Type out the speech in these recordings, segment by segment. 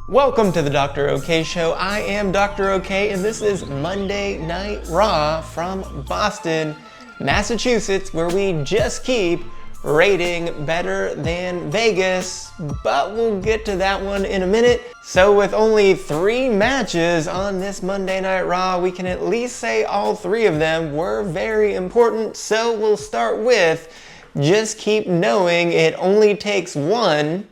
Welcome to the Doktor O'Kay Show. I am Doktor O'Kay, and this is Monday Night Raw from Boston, Massachusetts, where we just keep rating better than Vegas, but we'll get to that one in a minute. So with only 3 matches on this Monday Night Raw, we can at least say all 3 of them were very important. So we'll start with just keep knowing it only takes one,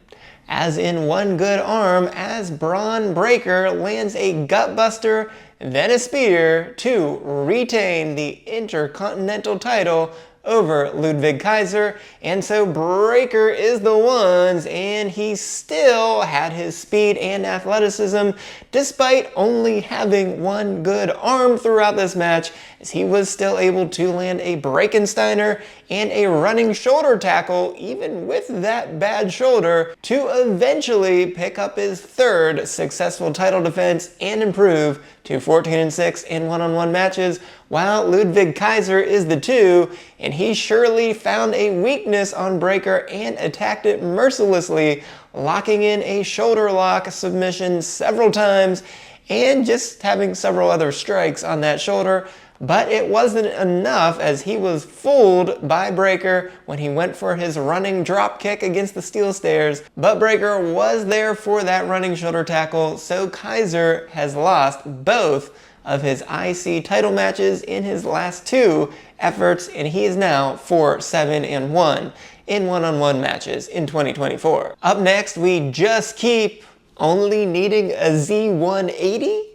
as in one good arm, as Bron Breakker lands a gutbuster, then a spear to retain the Intercontinental title over Ludwig Kaiser. And so Breakker is the ones, and he still had his speed and athleticism despite only having one good arm throughout this match, as he was still able to land a Breakensteiner and a running shoulder tackle, even with that bad shoulder, to eventually pick up his 3rd successful title defense and improve to 14-6 in one-on-one matches, while Ludwig Kaiser is the 2, and he surely found a weakness on Breakker and attacked it mercilessly, locking in a shoulder lock submission several times and just having several other strikes on that shoulder. But it wasn't enough, as he was fooled by Breakker when he went for his running drop kick against the steel stairs. But Breakker was there for that running shoulder tackle, so Kaiser has lost both of his IC title matches in his last 2 efforts, and he is now 4-7-1 in one-on-one matches in 2024. Up next, we just keep only needing a Z180,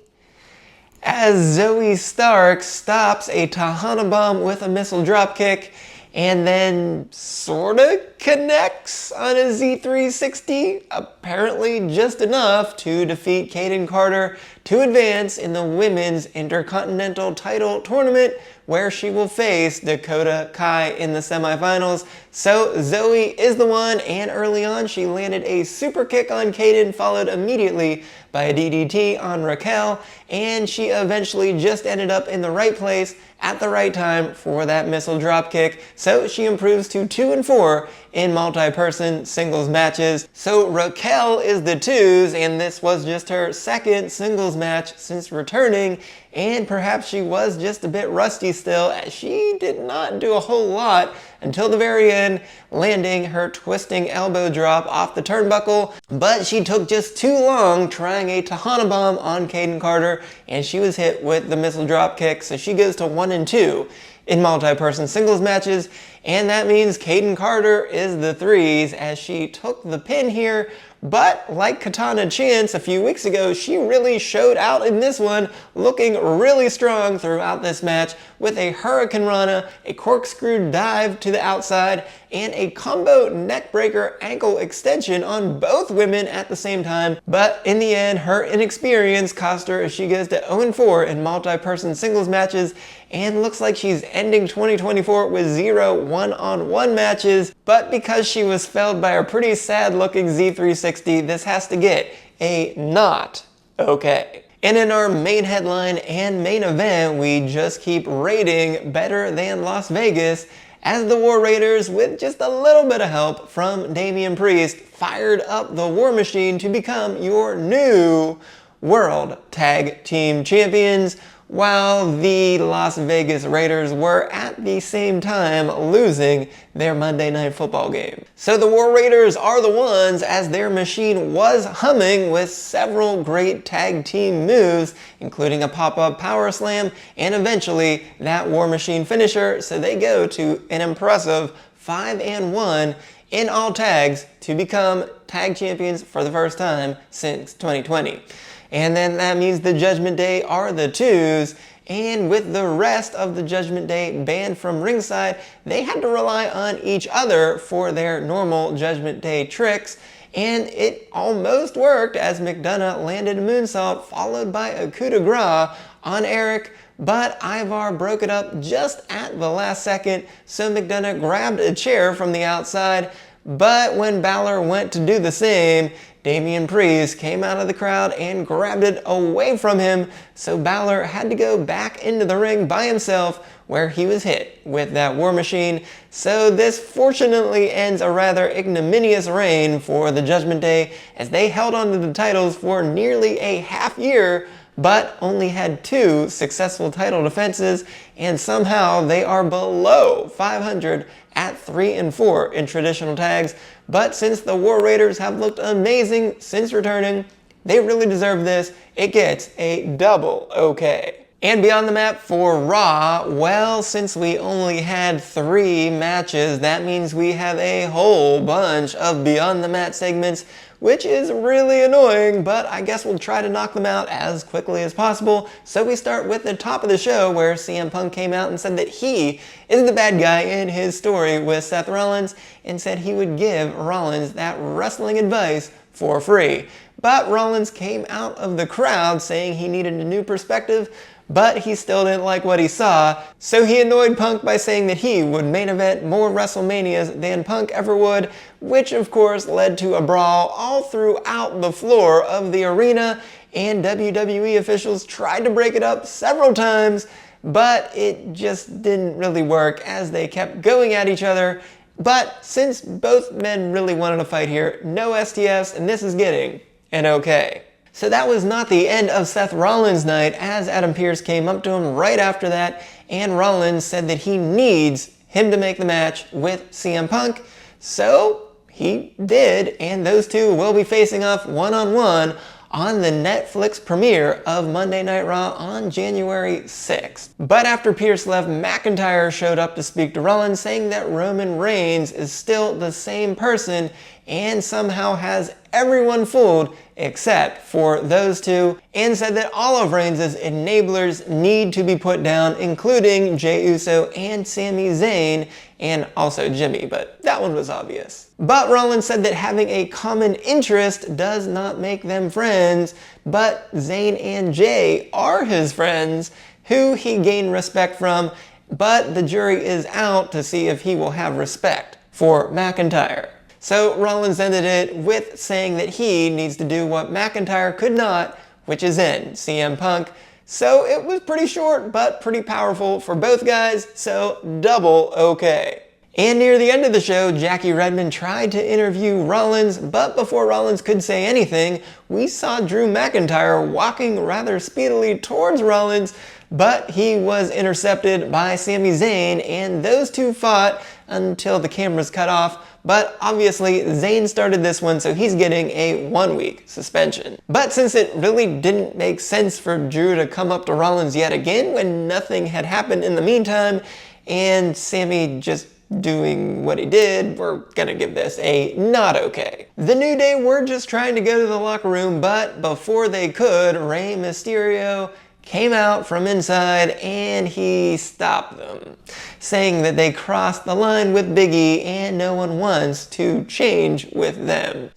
as Zoe Stark stops a Tahana Bomb with a missile dropkick and then sorta connects on a Z360, apparently just enough to defeat Kayden Carter to advance in the Women's Intercontinental title tournament, where she will face Dakota Kai in the semifinals. So Zoe is the one, and early on she landed a super kick on Kayden, followed immediately by a DDT on Raquel, and she eventually just ended up in the right place at the right time for that missile dropkick. So she improves to 2-4 in multi-person singles matches. So Raquel is the 2s, and this was just her 2nd singles match since returning, and perhaps she was just a bit rusty still, as she did not do a whole lot until the very end, landing her twisting elbow drop off the turnbuckle. But she took just too long trying a Tahana Bomb on Kayden Carter, and she was hit with the missile drop kick, so she goes to 1-2 in multi-person singles matches, and that means Kayden Carter is the 3s, as she took the pin here. But like Katana Chance a few weeks ago, she really showed out in this one, looking really strong throughout this match with a Hurricane Rana, a corkscrew dive to the outside, and a combo neckbreaker ankle extension on both women at the same time. But in the end, her inexperience cost her, as she goes to 0-4 in multi-person singles matches, and looks like she's ending 2024 with 0 one-on-one matches. But because she was felled by a pretty sad looking Z360, this has to get a not okay. And in our main headline and main event, we just keep rating better than Las Vegas, as the War Raiders, with just a little bit of help from Damian Priest, fired up the War Machine to become your new World Tag Team Champions, while the Las Vegas Raiders were at the same time losing their Monday Night Football game. So the War Raiders are the ones, as their machine was humming with several great tag team moves, including a pop-up power slam and eventually that War Machine finisher. So they go to an impressive 5-1 in all tags to become tag champions for the first time since 2020. And then that means the Judgment Day are the 2s, and with the rest of the Judgment Day banned from ringside, they had to rely on each other for their normal Judgment Day tricks, and it almost worked, as McDonough landed a moonsault followed by a coup de grace on Eric, but Ivar broke it up just at the last second, so McDonough grabbed a chair from the outside. But when Balor went to do the same, Damian Priest came out of the crowd and grabbed it away from him, so Balor had to go back into the ring by himself where he was hit with that War Machine. So this fortunately ends a rather ignominious reign for the Judgment Day, as they held on to the titles for nearly a half year, but only had 2 successful title defenses, and somehow they are below 500 at 3-4 in traditional tags. But since the War Raiders have looked amazing since returning, they really deserve this. It gets a double okay. And beyond the map for Raw, well, since we only had 3 matches, that means we have a whole bunch of beyond the mat segments, which is really annoying, but I guess we'll try to knock them out as quickly as possible. So we start with the top of the show, where CM Punk came out and said that he is the bad guy in his story with Seth Rollins, and said he would give Rollins that wrestling advice for free. But Rollins came out of the crowd saying he needed a new perspective, but he still didn't like what he saw, so he annoyed Punk by saying that he would main event more WrestleManias than Punk ever would, which of course led to a brawl all throughout the floor of the arena, and WWE officials tried to break it up several times, but it just didn't really work as they kept going at each other. But since both men really wanted to fight here, no STFs, and this is getting an okay. So that was not the end of Seth Rollins' night, as Adam Pearce came up to him right after that, and Rollins said that he needs him to make the match with CM Punk. So he did, and those two will be facing off one-on-one on the Netflix premiere of Monday Night Raw on January 6th. But after Pearce left, McIntyre showed up to speak to Rollins, saying that Roman Reigns is still the same person and somehow has everyone fooled except for those two, and said that all of Reigns' enablers need to be put down, including Jey Uso and Sami Zayn, and also Jimmy, but that one was obvious. But Rollins said that having a common interest does not make them friends, but Zayn and Jey are his friends, who he gained respect from, but the jury is out to see if he will have respect for McIntyre. So Rollins ended it with saying that he needs to do what McIntyre could not, which is end CM Punk. So it was pretty short, but pretty powerful for both guys, so double okay. And near the end of the show, Jackie Redmond tried to interview Rollins, but before Rollins could say anything, we saw Drew McIntyre walking rather speedily towards Rollins, but he was intercepted by Sami Zayn, and those two fought until the cameras cut off. But obviously, Zayn started this one, so he's getting a 1-week suspension. But since it really didn't make sense for Drew to come up to Rollins yet again when nothing had happened in the meantime, and Sami just doing what he did, we're gonna give this a not okay. The New Day were just trying to go to the locker room, but before they could, Rey Mysterio came out from inside and he stopped them, saying that they crossed the line with Big E and no one wants to change with them.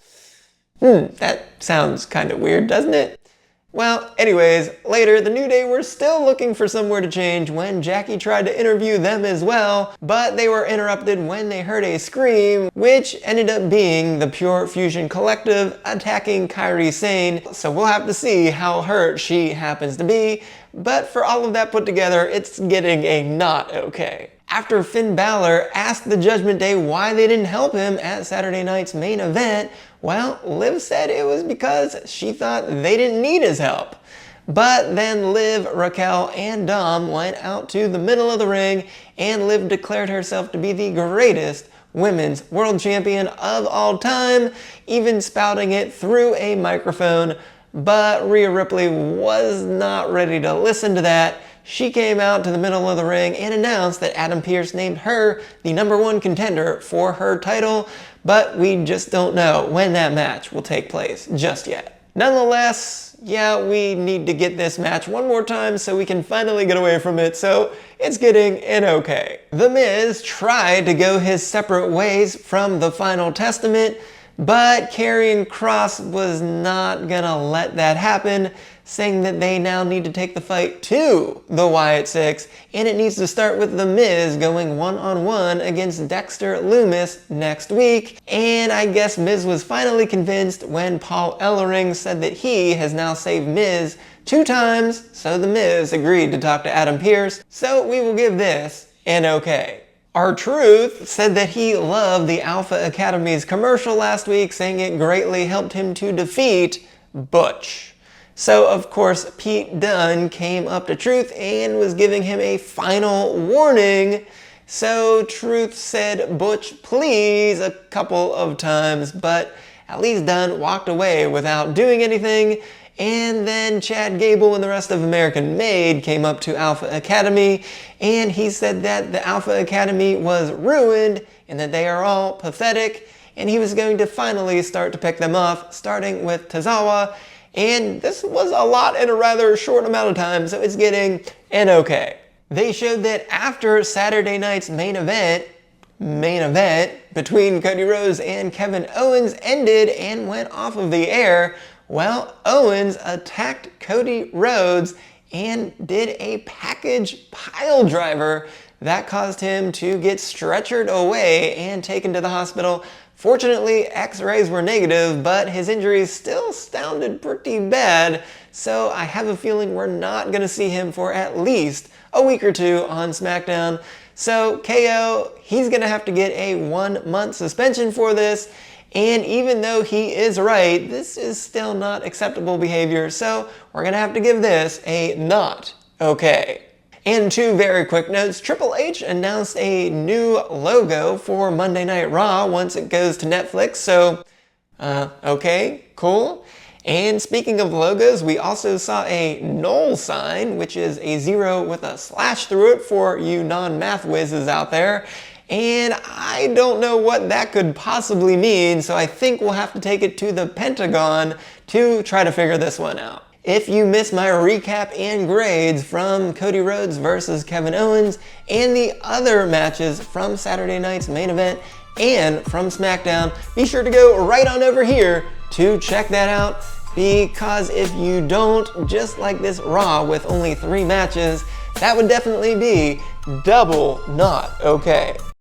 That sounds kind of weird, doesn't it? Well, anyways, later the New Day were still looking for somewhere to change when Jackie tried to interview them as well, but they were interrupted when they heard a scream, which ended up being the Pure Fusion Collective attacking Kairi Sane, so we'll have to see how hurt she happens to be, but for all of that put together, it's getting a not okay. After Finn Balor asked the Judgment Day why they didn't help him at Saturday night's main event, well, Liv said it was because she thought they didn't need his help. But then Liv, Raquel, and Dom went out to the middle of the ring, and Liv declared herself to be the greatest women's world champion of all time, even spouting it through a microphone. But Rhea Ripley was not ready to listen to that. She came out to the middle of the ring and announced that Adam Pearce named her the #1 contender for her title, but we just don't know when that match will take place just yet. Nonetheless, yeah, we need to get this match one more time so we can finally get away from it, so it's getting an okay. The Miz tried to go his separate ways from The Final Testament, but Karrion Kross was not gonna let that happen, saying that they now need to take the fight to the Wyatt Six, and it needs to start with The Miz going one-on-one against Dexter Lumis next week. And I guess Miz was finally convinced when Paul Ellering said that he has now saved Miz 2 times, so The Miz agreed to talk to Adam Pearce, so we will give this an okay. R-Truth said that he loved the Alpha Academy's commercial last week, saying it greatly helped him to defeat Butch. So, of course, Pete Dunne came up to Truth and was giving him a final warning. So Truth said, "Butch, please," a couple of times, but at least Dunne walked away without doing anything. And then Chad Gable and the rest of American Made came up to Alpha Academy, and he said that the Alpha Academy was ruined and that they are all pathetic, and he was going to finally start to pick them up, starting with Tozawa. And this was a lot in a rather short amount of time, so it's getting an okay. They showed that after Saturday night's main event between Cody Rhodes and Kevin Owens ended and went off of the air, well, Owens attacked Cody Rhodes and did a package pile driver that caused him to get stretchered away and taken to the hospital. Fortunately, x-rays were negative, but his injuries still sounded pretty bad, so I have a feeling we're not going to see him for at least a week or 2 on SmackDown. So KO, he's going to have to get a 1-month suspension for this. And even though he is right, this is still not acceptable behavior, so we're gonna have to give this a not okay. And 2 very quick notes. Triple H announced a new logo for Monday Night Raw once it goes to Netflix, so okay, cool. And speaking of logos, we also saw a Null sign, which is a 0 with a slash through it for you non-math whizzes out there. And I don't know what that could possibly mean, so I think we'll have to take it to the Pentagon to try to figure this one out. If you missed my recap and grades from Cody Rhodes versus Kevin Owens and the other matches from Saturday night's main event and from SmackDown, be sure to go right on over here to check that out, because if you don't, just like this Raw with only 3 matches, that would definitely be double not okay.